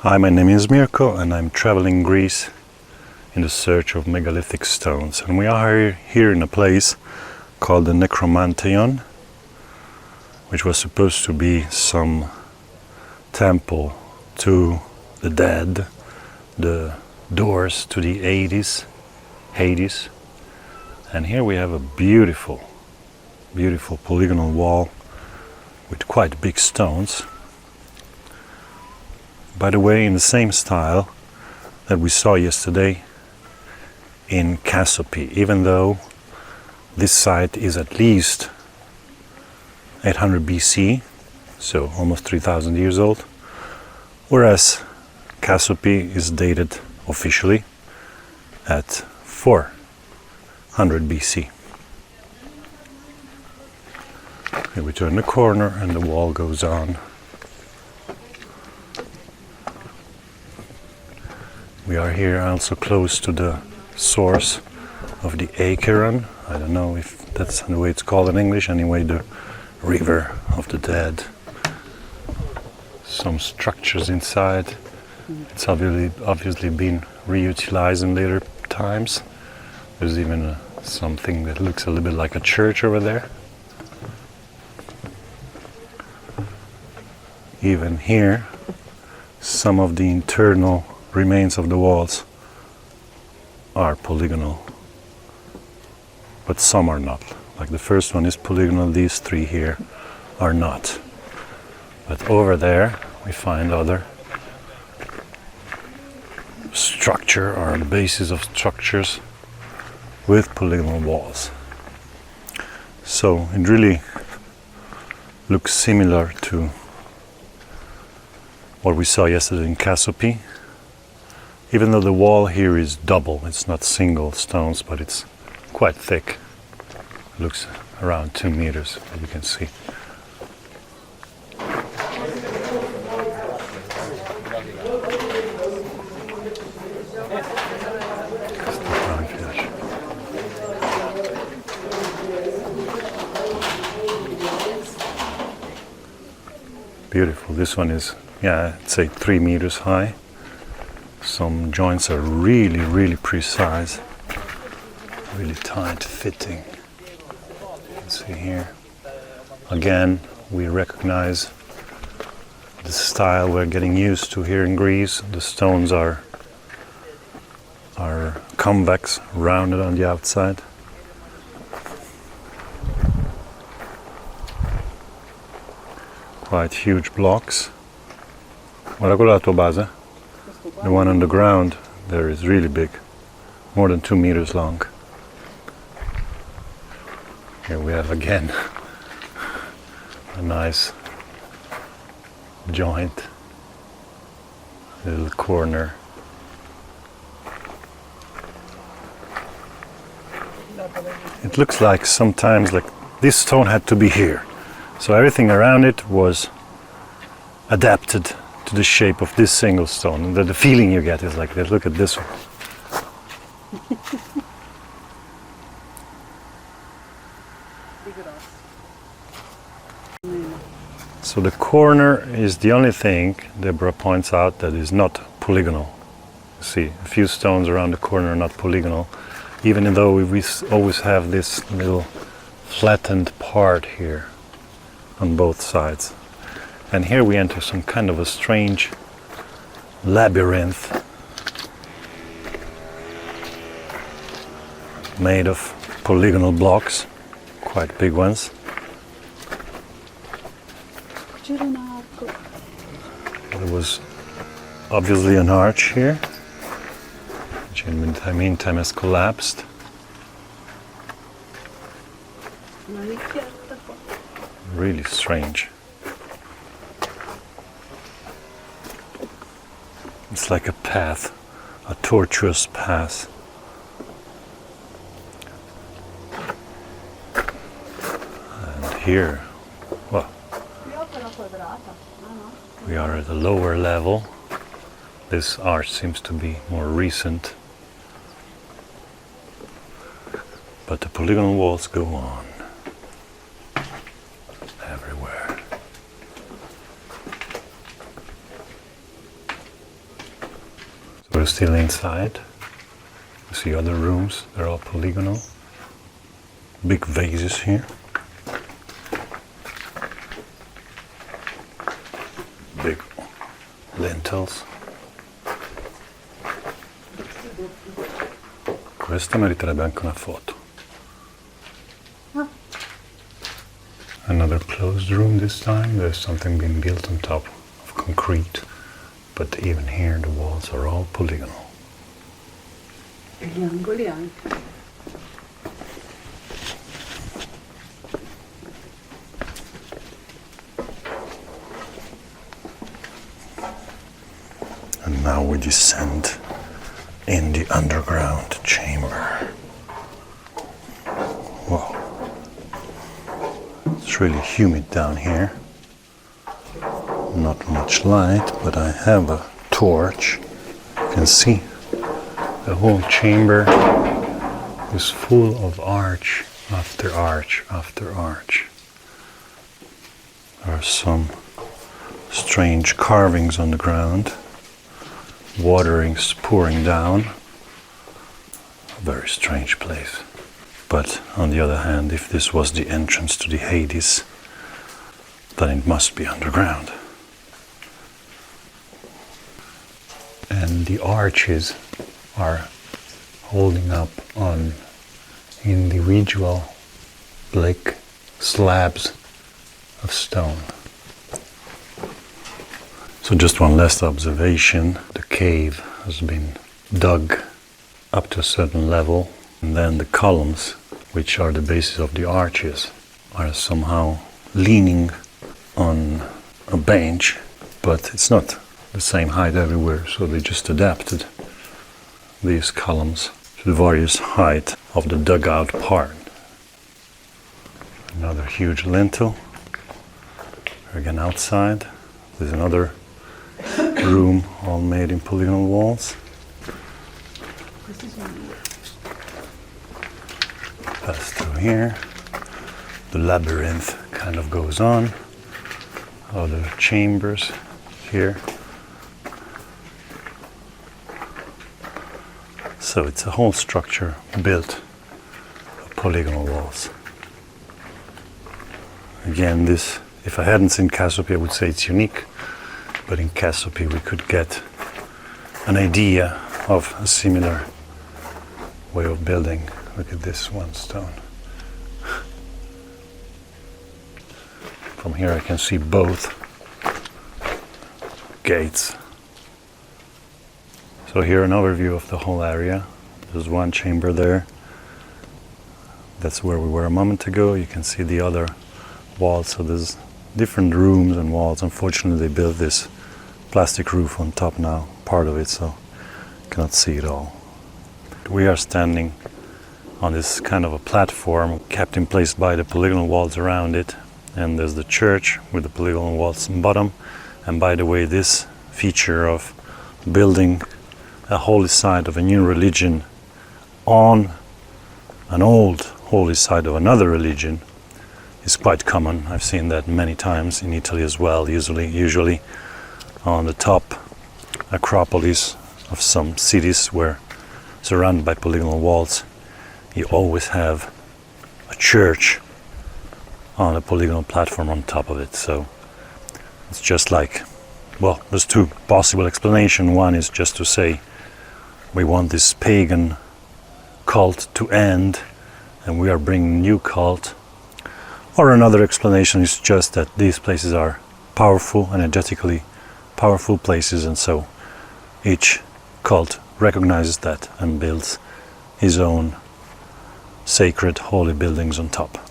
Hi, my name is Mirko and I'm traveling Greece in the search of megalithic stones. And we are here in a place called the Necromanteion, which was supposed to be some temple to the dead, the doors to the Hades. And here we have a beautiful polygonal wall with quite big stones. By the way, in the same style that we saw yesterday in Cassiope, even though this site is at least 800 BC, so almost 3,000 years old, whereas Cassiope is dated officially at 400 BC. Here we turn the corner and the wall goes on. We are here also close to the source of the Acheron. I don't know if that's the way it's called in English. Anyway, the river of the dead. Some structures inside. It's obviously been reutilized in later times. There's even something that looks a little bit like a church over there. Even here, some of the internal remains of the walls are polygonal, but some are not. Like the first one is polygonal, these three here are not. But over there we find other structure or bases of structures with polygonal walls. So it really looks similar to what we saw yesterday in Cassiope. Even though the wall here is double, it's not single stones, but it's quite thick. It looks around 2 meters, as you can see. Beautiful. This one is, I'd say 3 meters high. Some joints are really precise, really tight fitting. You can see here. Again, we recognize the style we're getting used to here in Greece. The stones are convex, rounded on the outside. Quite huge blocks. Guarda quella la tua base. The one on the ground there is really big, more than 2 meters long. Here we have again a nice joint, little corner. It looks like sometimes like this stone had to be here, so everything around it was adapted to the shape of this single stone, and the feeling you get is like that. Look at this one. So the corner is the only thing Deborah points out that is not polygonal. You see, a few stones around the corner are not polygonal, even though we always have this little flattened part here on both sides. And here we enter some kind of a strange labyrinth made of polygonal blocks, quite big ones. There was obviously an arch here, which in the meantime has collapsed. Really strange. It's like a path, a tortuous path. And here, well, we are at a lower level. This arch seems to be more recent. But the polygonal walls go on everywhere. still inside. You see other rooms, they're all polygonal. Big vases here. Big lintels. Questa meriterebbe anche una foto. Another closed room this time. There's something being built on top of concrete. But even here the walls are all polygonal. E gli angoli anche. And now we descend in the underground chamber. Wow. It's really humid down here. Not much light, but I have a torch. You can see the whole chamber is full of arch after arch after arch. There are some strange carvings on the ground. Water is pouring down. A very strange place. But on the other hand, if this was the entrance to the Hades, then it must be underground. And the arches are holding up on individual black slabs of stone. So just one last observation. The cave has been dug up to a certain level, and then the columns, which are the basis of the arches, are somehow leaning on a bench, but it's not the same height everywhere, so they just adapted these columns to the various height of the dugout part. Another huge lintel. Again outside, there's another room all made in polygonal walls. Pass through here. The labyrinth kind of goes on. Other chambers here. So it's a whole structure built of polygonal walls. Again, this, if I hadn't seen Cassiope, I would say it's unique. But in Cassiope we could get an idea of a similar way of building. Look at this one stone. From here I can see both gates. So here an overview of the whole area. There's one chamber there. That's where we were a moment ago. You can see the other walls. So there's different rooms and walls. Unfortunately they built this plastic roof on top now, part of it, so you cannot see it all. We are standing on this kind of a platform kept in place by the polygonal walls around it, and there's the church with the polygonal walls in bottom. And by the way, this feature of building a holy site of a new religion on an old holy site of another religion is quite common. I've seen that many times in Italy as well, usually on the top acropolis of some cities where surrounded by polygonal walls, you always have a church on a polygonal platform on top of it. So it's just like, well, there's two possible explanations. One is just to say we want this pagan cult to end and we are bringing a new cult. Or another explanation is just that these places are powerful, energetically powerful places, and so each cult recognizes that and builds his own sacred holy buildings on top.